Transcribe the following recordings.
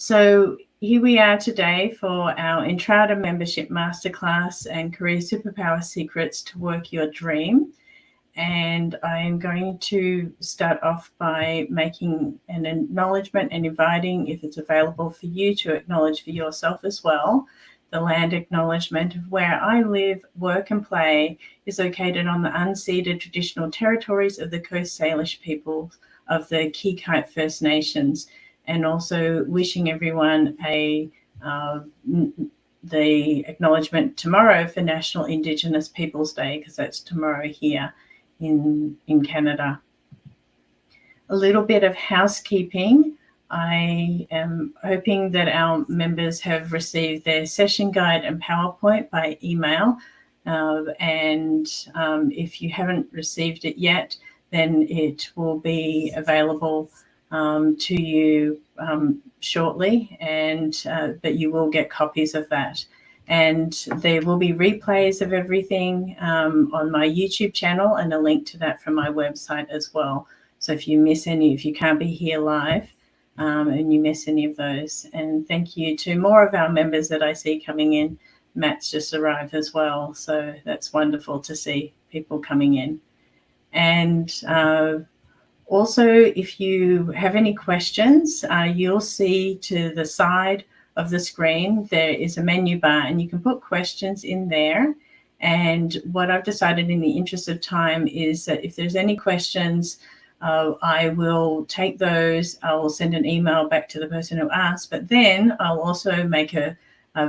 So here we are today for our Entrada Membership Masterclass and Career Superpower Secrets to Work Your Dream. And I am going to start off by making an acknowledgement and inviting, if it's available for you, to acknowledge for yourself as well. The land acknowledgement of where I live, work and play is located on the unceded traditional territories of the Coast Salish people of the Kikite First Nations, and also wishing everyone the acknowledgement tomorrow for National Indigenous Peoples Day, because that's tomorrow here in Canada. A little bit of housekeeping. I am hoping that our members have received their session guide and PowerPoint by email. If you haven't received it yet, then it will be available to you shortly, but you will get copies of that. And there will be replays of everything on my YouTube channel, and a link to that from my website as well. So if you miss any, if you can't be here live and you miss any of those. And thank you to more of our members that I see coming in. Matt's just arrived as well, so that's wonderful to see people coming in. And also, if you have any questions, you'll see to the side of the screen there is a menu bar, and you can put questions in there. And what I've decided in the interest of time is that if there's any questions, I will take those. I will send an email back to the person who asked, but then I'll also make a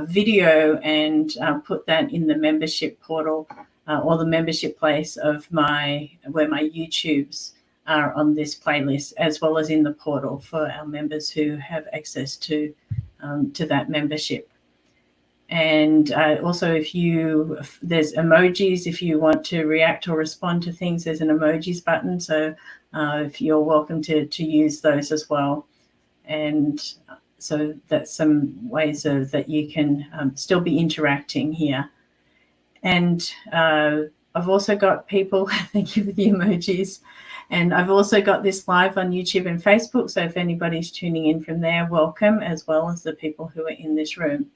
video and put that in the membership portal or the membership place of where my YouTubes are on this playlist, as well as in the portal for our members who have access to that membership. And also, there's emojis. If you want to react or respond to things, there's an emojis button. So if you're welcome to use those as well. And so that's some ways that you can still be interacting here. And I've also got people, thank you for the emojis. And I've also got this live on YouTube and Facebook. So if anybody's tuning in from there, welcome, as well as the people who are in this room.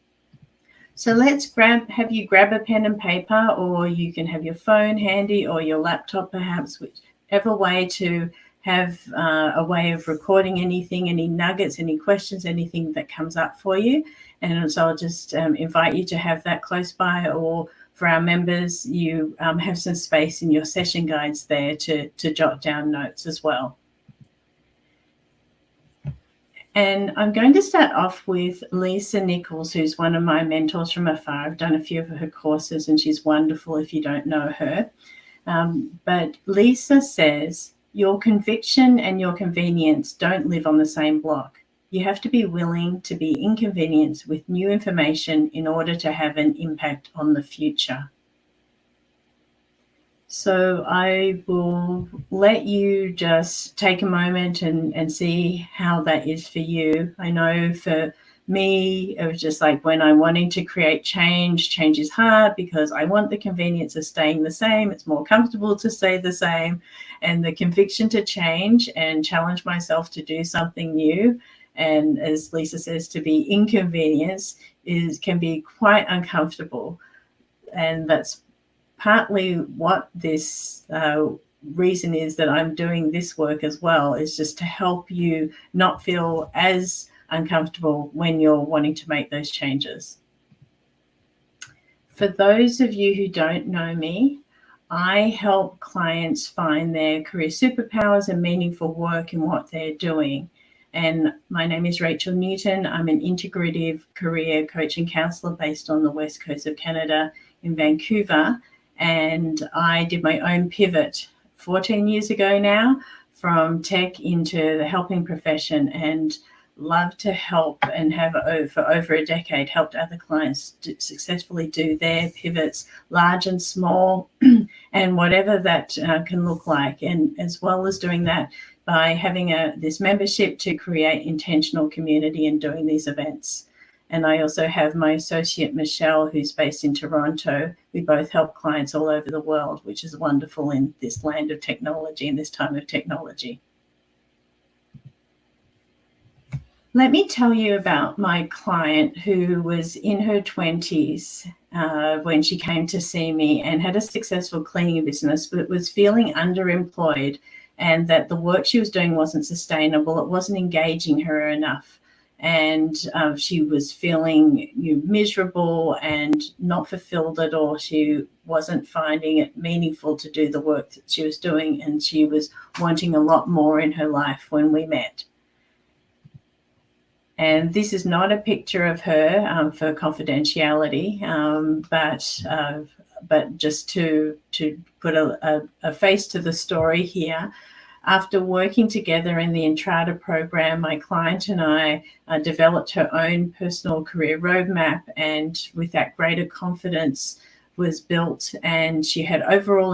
So let's have you grab a pen and paper, or you can have your phone handy or your laptop perhaps, whichever way to have a way of recording anything, any nuggets, any questions, anything that comes up for you. And so I'll just invite you to have that close by, or for our members, you have some space in your session guides there to jot down notes as well. And I'm going to start off with Lisa Nichols, who's one of my mentors from afar. I've done a few of her courses, and she's wonderful if you don't know her. But Lisa says, your conviction and your convenience don't live on the same block. You have to be willing to be inconvenienced with new information in order to have an impact on the future. So I will let you just take a moment and see how that is for you. I know for me, it was just like when I'm wanting to create change is hard because I want the convenience of staying the same. It's more comfortable to stay the same. And the conviction to change and challenge myself to do something new, and as Lisa says, to be inconvenienced, can be quite uncomfortable. And that's partly what this reason is that I'm doing this work as well, is just to help you not feel as uncomfortable when you're wanting to make those changes. For those of you who don't know me, I help clients find their career superpowers and meaningful work in what they're doing. And my name is Rachel Newton. I'm an integrative career coach and counselor based on the west coast of Canada in Vancouver. And I did my own pivot 14 years ago now from tech into the helping profession, and love to help, and have for over a decade helped other clients successfully do their pivots, large and small, and whatever that can look like. And as well as doing that by having this membership to create intentional community and doing these events. And I also have my associate, Michelle, who's based in Toronto. We both help clients all over the world, which is wonderful in this land of technology, in this time of technology. Let me tell you about my client who was in her 20s when she came to see me and had a successful cleaning business, but was feeling underemployed and that the work she was doing wasn't sustainable. It wasn't engaging her enough. And she was feeling miserable and not fulfilled at all. She wasn't finding it meaningful to do the work that she was doing, and she was wanting a lot more in her life when we met. And this is not a picture of her for confidentiality, but just to put a face to the story here. After working together in the Entrada program, my client and I developed her own personal career roadmap, and with that, greater confidence was built, and she had overall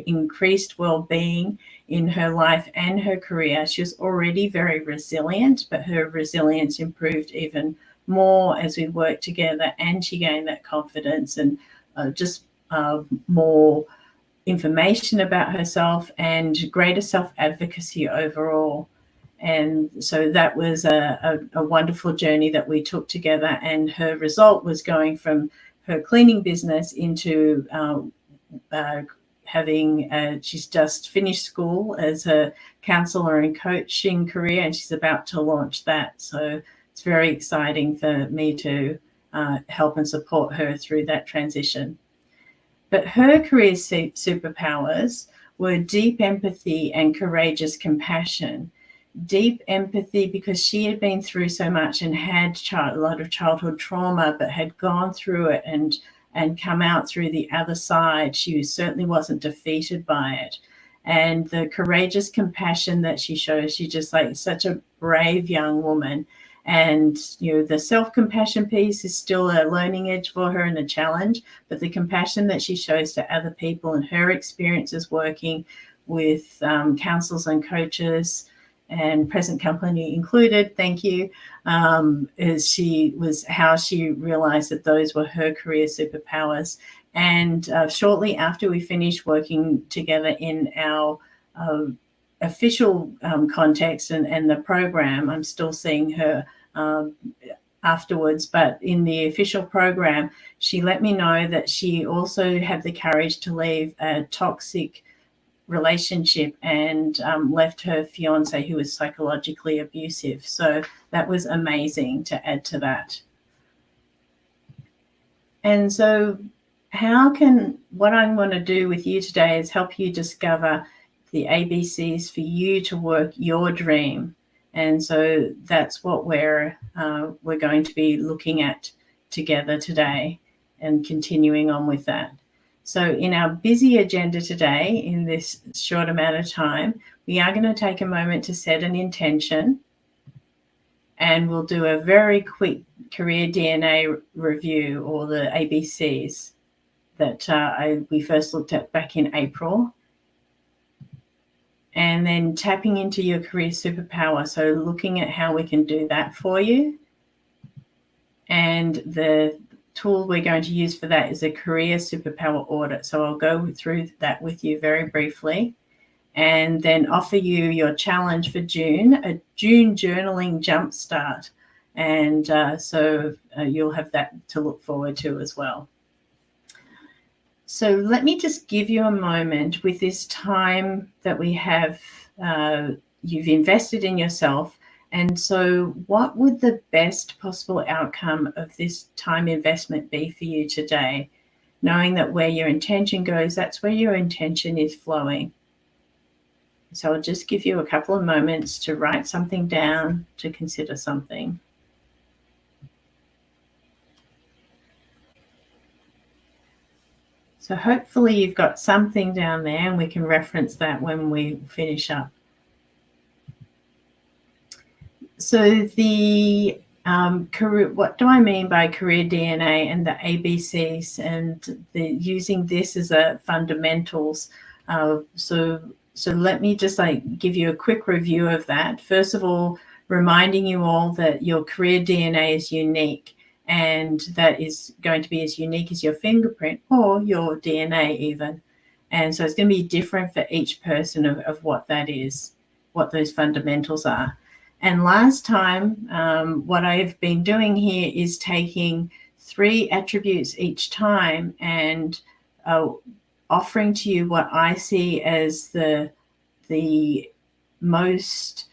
increased well-being in her life and her career. She was already very resilient, but her resilience improved even more as we worked together, and she gained that confidence and more information about herself and greater self-advocacy overall. And so that was a wonderful journey that we took together, and her result was going from her cleaning business into she's just finished school as a counselor and coaching career, and she's about to launch that. So it's very exciting for me to help and support her through that transition. But her career superpowers were deep empathy and courageous compassion. Deep empathy because she had been through so much and had a lot of childhood trauma, but had gone through it and come out through the other side. She certainly wasn't defeated by it. And the courageous compassion that she shows, she's just like such a brave young woman. And, the self-compassion piece is still a learning edge for her and a challenge, but the compassion that she shows to other people and her experiences working with counsellors and coaches, and present company included, thank you, is how she realized that those were her career superpowers. And shortly after we finished working together in our official context and the program, I'm still seeing her afterwards, but in the official program, she let me know that she also had the courage to leave a toxic relationship and left her fiance who was psychologically abusive. So that was amazing to add to that. And so what I want to do with you today is help you discover the ABCs for you to work your dream. And so that's what we're going to be looking at together today and continuing on with that. So in our busy agenda today, in this short amount of time, we are going to take a moment to set an intention, and we'll do a very quick career DNA review, or the ABCs that we first looked at back in April. And then tapping into your career superpower, so looking at how we can do that for you. And the tool we're going to use for that is a career superpower audit. So I'll go through that with you very briefly, and then offer you your challenge for June, a June journaling jumpstart. And so you'll have that to look forward to as well. So let me just give you a moment with this time that we have, you've invested in yourself. And so what would the best possible outcome of this time investment be for you today? Knowing that where your intention goes, that's where your intention is flowing. So I'll just give you a couple of moments to write something down, to consider something. So hopefully you've got something down there, and we can reference that when we finish up. So the what do I mean by career DNA and the ABCs, and using this as a fundamentals? So let me just give you a quick review of that. First of all, reminding you all that your career DNA is unique, and that is going to be as unique as your fingerprint or your DNA even. And so it's going to be different for each person of what that is, what those fundamentals are. And last time, what I've been doing here is taking 3 attributes each time and offering to you what I see as the most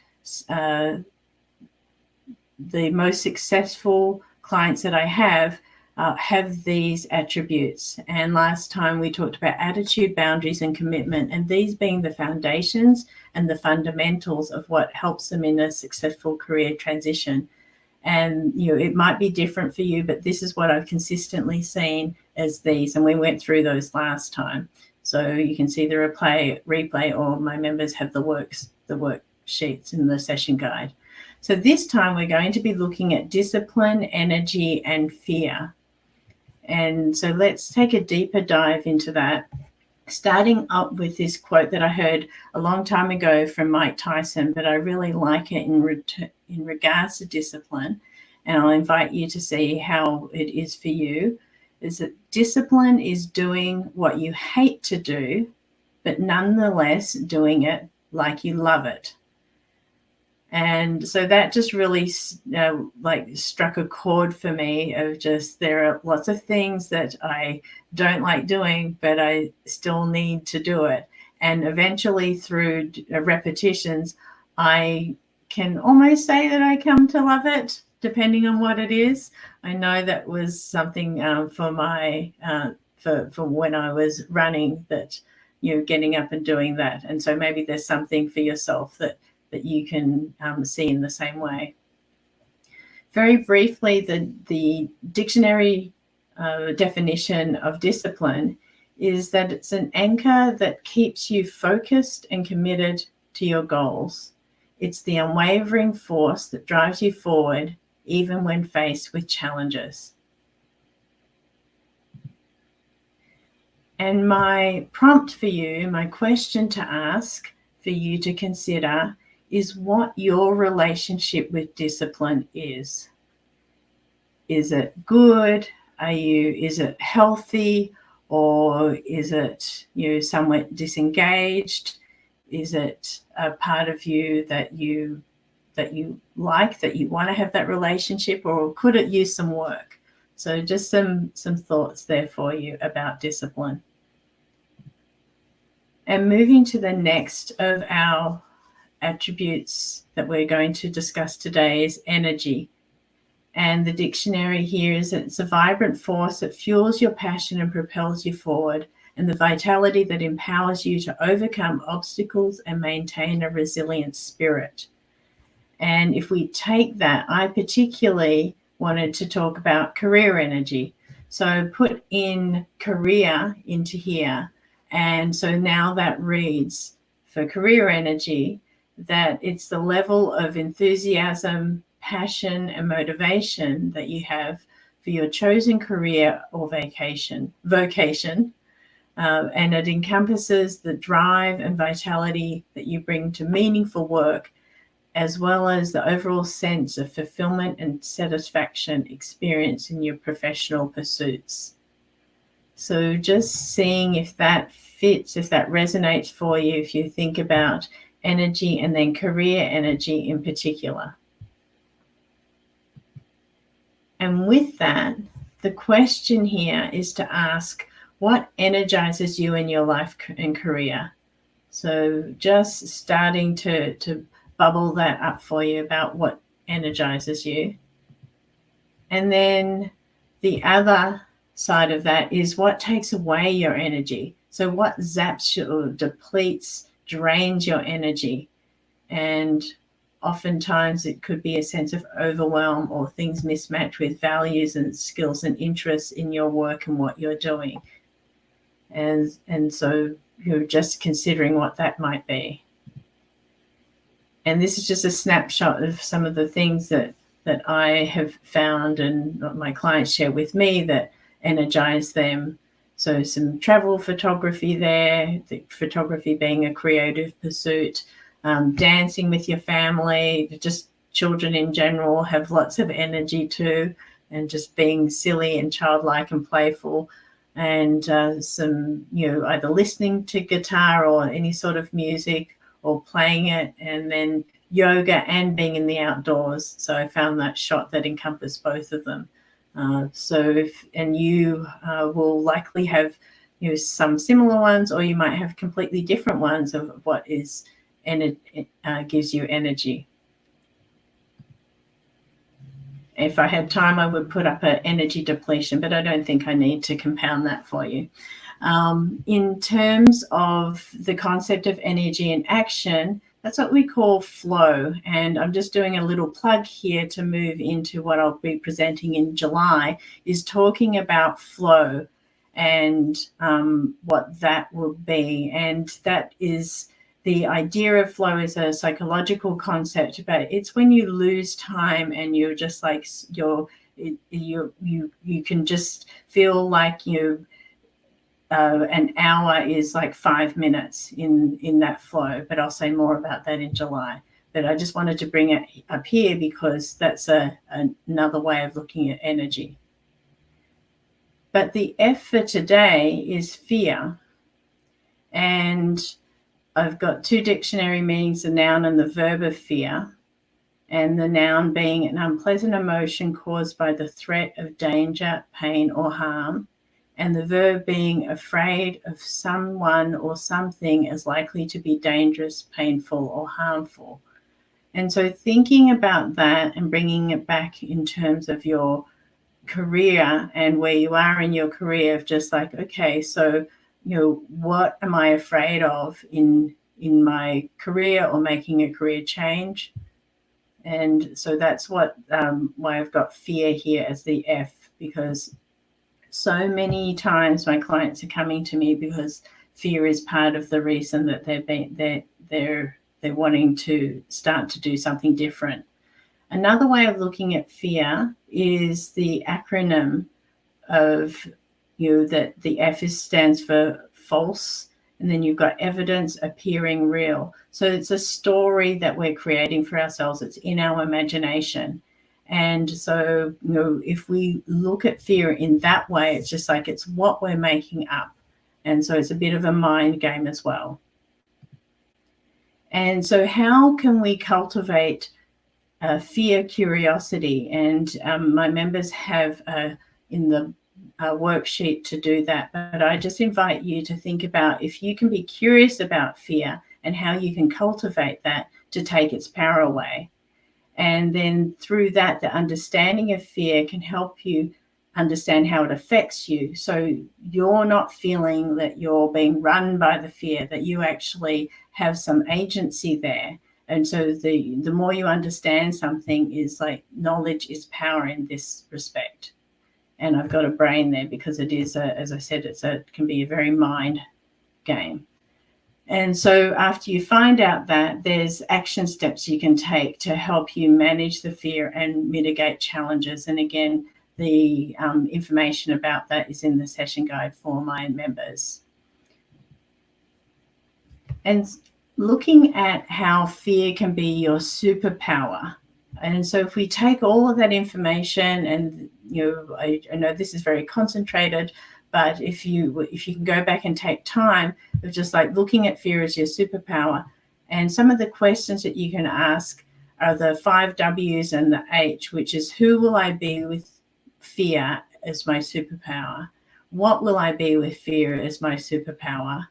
successful clients that I have these attributes. And last time we talked about attitude, boundaries, and commitment, and these being the foundations and the fundamentals of what helps them in a successful career transition. And it might be different for you, but this is what I've consistently seen as these, and we went through those last time. So you can see the replay, or my members have the worksheets in the session guide. So this time we're going to be looking at discipline, energy, and fear. And so let's take a deeper dive into that, starting up with this quote that I heard a long time ago from Mike Tyson, but I really like it in regards to discipline. And I'll invite you to see how it is for you, is that discipline is doing what you hate to do, but nonetheless doing it like you love it. And so that just really struck a chord for me of just, there are lots of things that I don't like doing, but I still need to do it. And eventually through repetitions, I can almost say that I come to love it, depending on what it is. I know that was something for when I was running, that getting up and doing that. And so maybe there's something for yourself that you can see in the same way. Very briefly, the dictionary definition of discipline is that it's an anchor that keeps you focused and committed to your goals. It's the unwavering force that drives you forward, even when faced with challenges. And my prompt for you, my question to ask for you to consider, is what your relationship with discipline is. Is it good? Is it healthy? Or is it somewhat disengaged? Is it a part of you that you like, that you want to have that relationship, or could it use some work? So just some thoughts there for you about discipline. And moving to the next of our attributes that we're going to discuss today is energy. And the dictionary here is that it's a vibrant force that fuels your passion and propels you forward, and the vitality that empowers you to overcome obstacles and maintain a resilient spirit. And if we take that, I particularly wanted to talk about career energy. So put in career into here. And so now that reads, for career energy, that it's the level of enthusiasm, passion, and motivation that you have for your chosen career or vocation. And it encompasses the drive and vitality that you bring to meaningful work, as well as the overall sense of fulfillment and satisfaction experience in your professional pursuits. So just seeing if that fits, if that resonates for you, if you think about energy and then career energy in particular. And with that, the question here is to ask, what energizes you in your life and career? So just starting to bubble that up for you about what energizes you. And then the other side of that is what takes away your energy. So what zaps you or depletes, drains your energy. And oftentimes it could be a sense of overwhelm or things mismatch with values and skills and interests in your work and what you're doing. And so you're just considering what that might be. And this is just a snapshot of some of the things that I have found and my clients share with me that energize them. So some travel photography there, the photography being a creative pursuit, dancing with your family, just children in general have lots of energy too, and just being silly and childlike and playful, and some, either listening to guitar or any sort of music or playing it, and then yoga and being in the outdoors. So I found that shot that encompassed both of them. You will likely have some similar ones, or you might have completely different ones of what is gives you energy. If I had time, I would put up an energy depletion, but I don't think I need to compound that for you. In terms of the concept of energy in action, that's what we call flow. And I'm just doing a little plug here to move into what I'll be presenting in July, is talking about flow and what that will be. And that is, the idea of flow is a psychological concept, but it's when you lose time and you're just like you can just feel like an hour is like 5 minutes in that flow. But I'll say more about that in July. But I just wanted to bring it up here because that's another way of looking at energy. But the F for today is fear. And I've got two dictionary meanings, the noun and the verb of fear. And the noun being an unpleasant emotion caused by the threat of danger, pain, or harm. And the verb being afraid of someone or something as likely to be dangerous, painful, or harmful. And so thinking about that and bringing it back in terms of your career and where you are in your career, of just like, okay, so what am I afraid of in my career or making a career change? And so that's why I've got fear here as the F, because so many times my clients are coming to me because fear is part of the reason that they're wanting to start to do something different. Another way of looking at fear is the acronym of that the F stands for false, and then you've got evidence appearing real. So it's a story that we're creating for ourselves. It's in our imagination. And so, if we look at fear in that way, it's just like it's what we're making up. And so it's a bit of a mind game as well. And so how can we cultivate fear curiosity? And my members have in the worksheet to do that, but I just invite you to think about if you can be curious about fear and how you can cultivate that to take its power away. And then through that, the understanding of fear can help you understand how it affects you. So you're not feeling that you're being run by the fear, that you actually have some agency there. And so the more you understand something, is like knowledge is power in this respect. And I've got a brain there because it is, as I said, it can be a very mind game. And so after you find out that, there's action steps you can take to help you manage the fear and mitigate challenges. And again, the information about that is in the session guide for my members. And looking at how fear can be your superpower. And so if we take all of that information, and I know this is very concentrated, but if you can go back and take time of just like looking at fear as your superpower, and some of the questions that you can ask are the 5 W's and the H, which is who will I be with fear as my superpower? What will I be with fear as my superpower?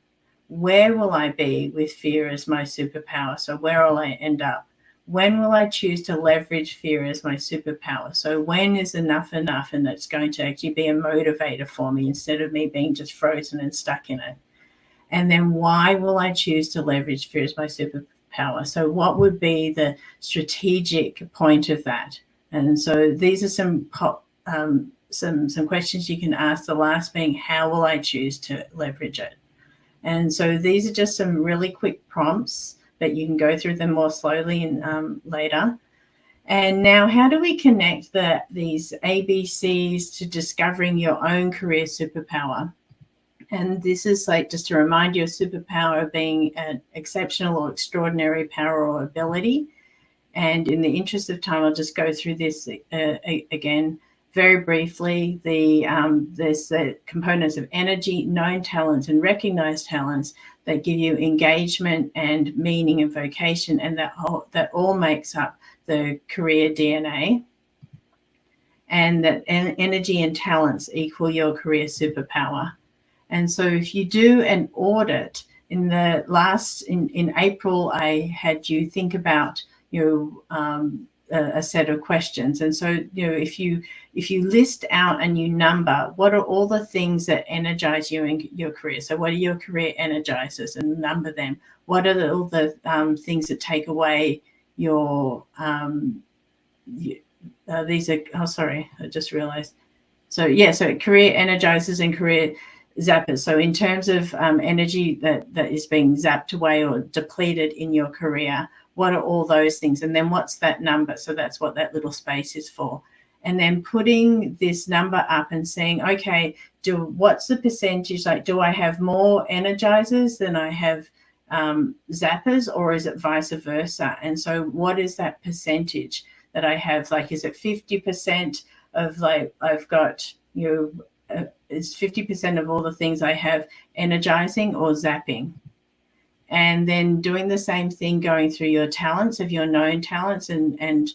Where will I be with fear as my superpower? So where will I end up? When will I choose to leverage fear as my superpower? So when is enough and it's going to actually be a motivator for me instead of me being just frozen and stuck in it? And then why will I choose to leverage fear as my superpower? So what would be the strategic point of that? And so these are some questions you can ask. The last being, how will I choose to leverage it? And so these are just some really quick prompts, but you can go through them more slowly and later. And now, how do we connect these ABCs to discovering your own career superpower? And this is like just to remind you of superpower being an exceptional or extraordinary power or ability. And in the interest of time, I'll just go through this again very briefly. There's the components of energy, known talents, and recognized talents that give you engagement and meaning and vocation, and that all makes up the career DNA. And that energy and talents equal your career superpower. And so if you do an audit in April, I had you think about a set of questions. And so, if you list out and you number, what are all the things that energize you in your career? So what are your career energizers, and number them? What are all the things that take away your, these are, oh, sorry, I just realized. So career energizers and career zappers. So in terms of energy that is being zapped away or depleted in your career, what are all those things? And then what's that number? So that's what that little space is for. And then putting this number up and saying, okay, what's the percentage? Like, do I have more energizers than I have zappers, or is it vice versa? And so what is that percentage that I have? Like, is it 50% of, like, I've got, it's 50% of all the things I have energizing or zapping? And then doing the same thing, going through your talents, of your known talents, and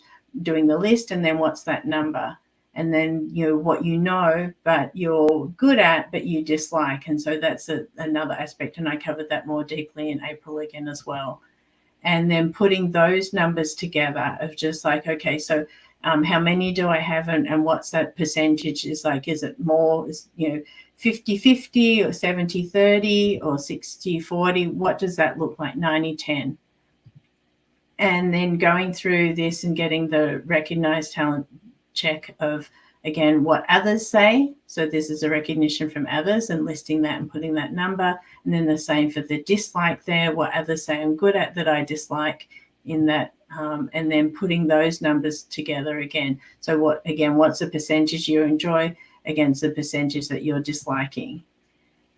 doing the list, and then what's that number? And then what but you're good at but you dislike. And so that's another aspect, and I covered that more deeply in April again as well. And then putting those numbers together of just like, okay, so how many do I have, and what's that percentage? Is like, is it more, 50-50 or 70-30 or 60-40? What does that look like? 90-10. And then going through this and getting the recognized talent check of, again, what others say. So this is a recognition from others, and listing that and putting that number. And then the same for the dislike there, what others say I'm good at that I dislike in that. And then putting those numbers together again. So what's the percentage you enjoy against the percentage that you're disliking?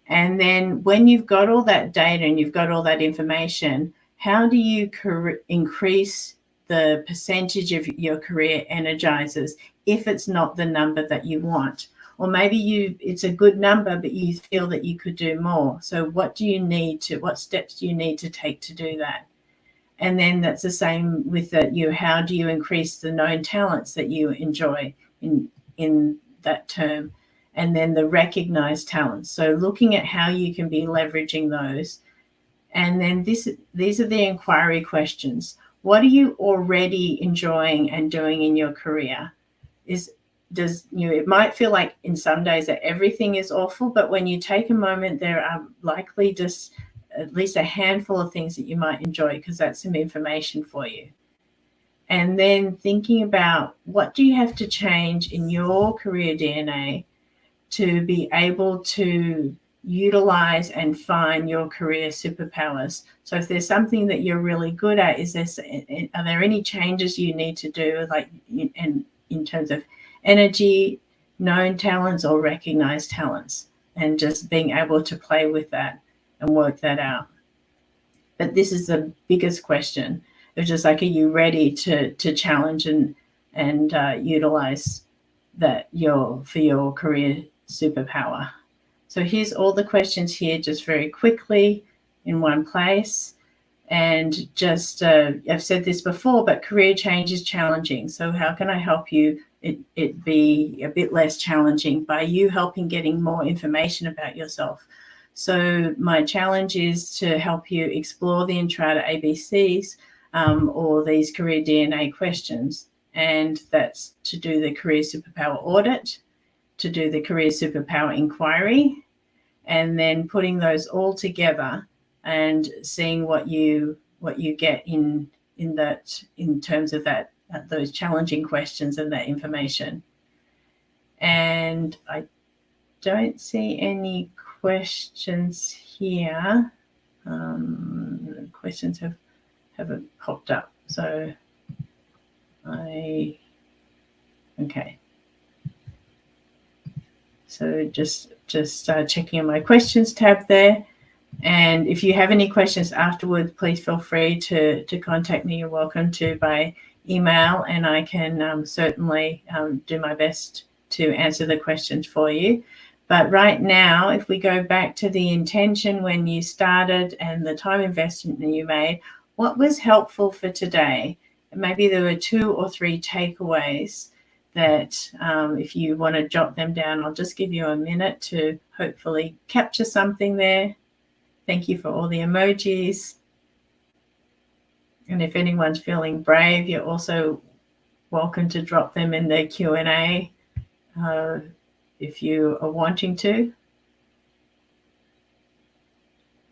And then when you've got all that data and you've got all that information, how do you increase the percentage of your career energizers if it's not the number that you want? Or maybe it's a good number, but you feel that you could do more. So what steps do you need to take to do that? And then that's the same with how do you increase the known talents that you enjoy in that term? And then the recognized talents. So looking at how you can be leveraging those. And then these are the inquiry questions. What are you already enjoying and doing in your career? It might feel like in some days that everything is awful, but when you take a moment, there are likely just at least a handful of things that you might enjoy, because that's some information for you. And then thinking about, what do you have to change in your career DNA to be able to utilize and find your career superpowers? So if there's something that you're really good at, are there any changes you need to do, like in terms of energy, known talents, or recognized talents, and just being able to play with that and work that out? But this is the biggest question. It's just like, are you ready to challenge and utilize that for your career superpower? So here's all the questions here, just very quickly in one place. And just, I've said this before, but career change is challenging. So how can I help you it be a bit less challenging by you helping getting more information about yourself? So my challenge is to help you explore the Entrada ABCs, or these career DNA questions. And that's to do the career superpower audit, to do the career superpower inquiry, and then putting those all together and seeing what you get in terms of that, those challenging questions and that information. And I don't see any questions here. Questions haven't popped up. So okay. So just checking on my questions tab there. And if you have any questions afterwards, please feel free to contact me. You're welcome to by email, and I can certainly do my best to answer the questions for you. But right now, if we go back to the intention when you started and the time investment that you made, what was helpful for today? Maybe there were 2 or 3 takeaways that if you want to jot them down, I'll just give you a minute to hopefully capture something there. Thank you for all the emojis. And if anyone's feeling brave, you're also welcome to drop them in the Q&A if you are wanting to.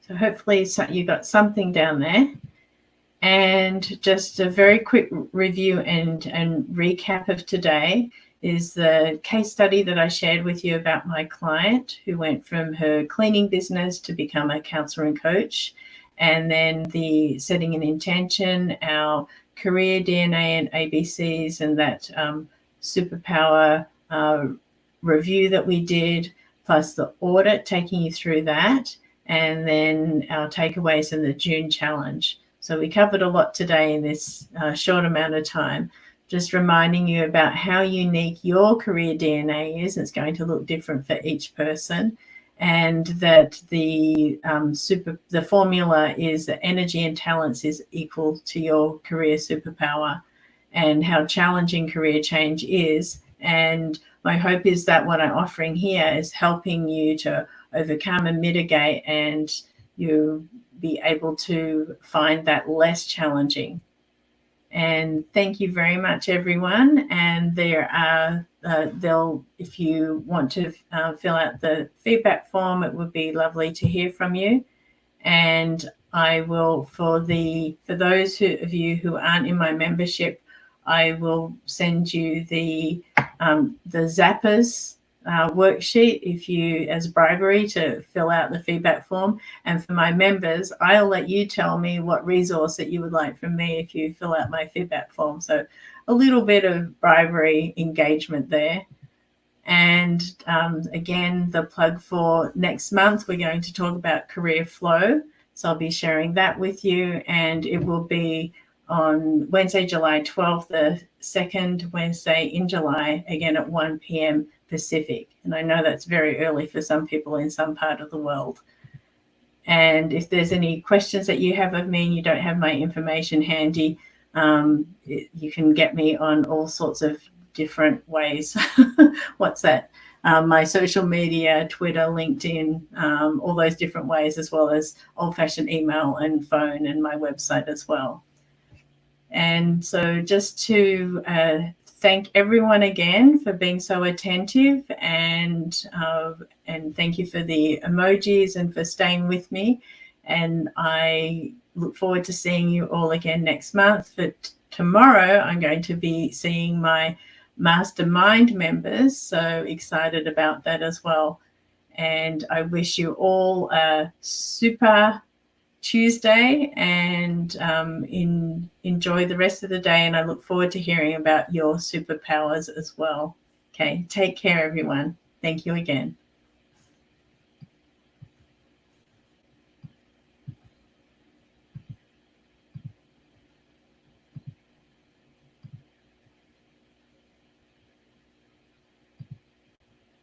So hopefully you got something down there. And just a very quick review and recap of today is the case study that I shared with you about my client who went from her cleaning business to become a counselor and coach. And then the setting an intention, our career DNA and ABCs, and that superpower review that we did, plus the audit, taking you through that, and then our takeaways in the June challenge. So we covered a lot today in this short amount of time, just reminding you about how unique your career DNA is. It's going to look different for each person, and that the formula is that energy and talents is equal to your career superpower, and how challenging career change is. And my hope is that what I'm offering here is helping you to overcome and mitigate, and you be able to find that less challenging. And thank you very much, everyone. And there are, if you want to fill out the feedback form, it would be lovely to hear from you. And I will, for those of you who aren't in my membership, I will send you the Zappers worksheet if you, as bribery, to fill out the feedback form. And for my members, I'll let you tell me what resource that you would like from me if you fill out my feedback form. So a little bit of bribery engagement there. And again, the plug for next month, we're going to talk about career flow. So I'll be sharing that with you, and it will be on Wednesday, July 12th, the second Wednesday in July, again at 1 p.m. Pacific. And I know that's very early for some people in some part of the world. And if there's any questions that you have of me and you don't have my information handy, you can get me on all sorts of different ways. What's that? My social media, Twitter, LinkedIn, all those different ways, as well as old-fashioned email and phone, and my website as well. And so just to thank everyone again for being so attentive, and thank you for the emojis and for staying with me. And I look forward to seeing you all again next month. But tomorrow I'm going to be seeing my mastermind members, so excited about that as well. And I wish you all a super Tuesday, and enjoy the rest of the day. And I look forward to hearing about your superpowers as well. Okay, take care, everyone. Thank you again.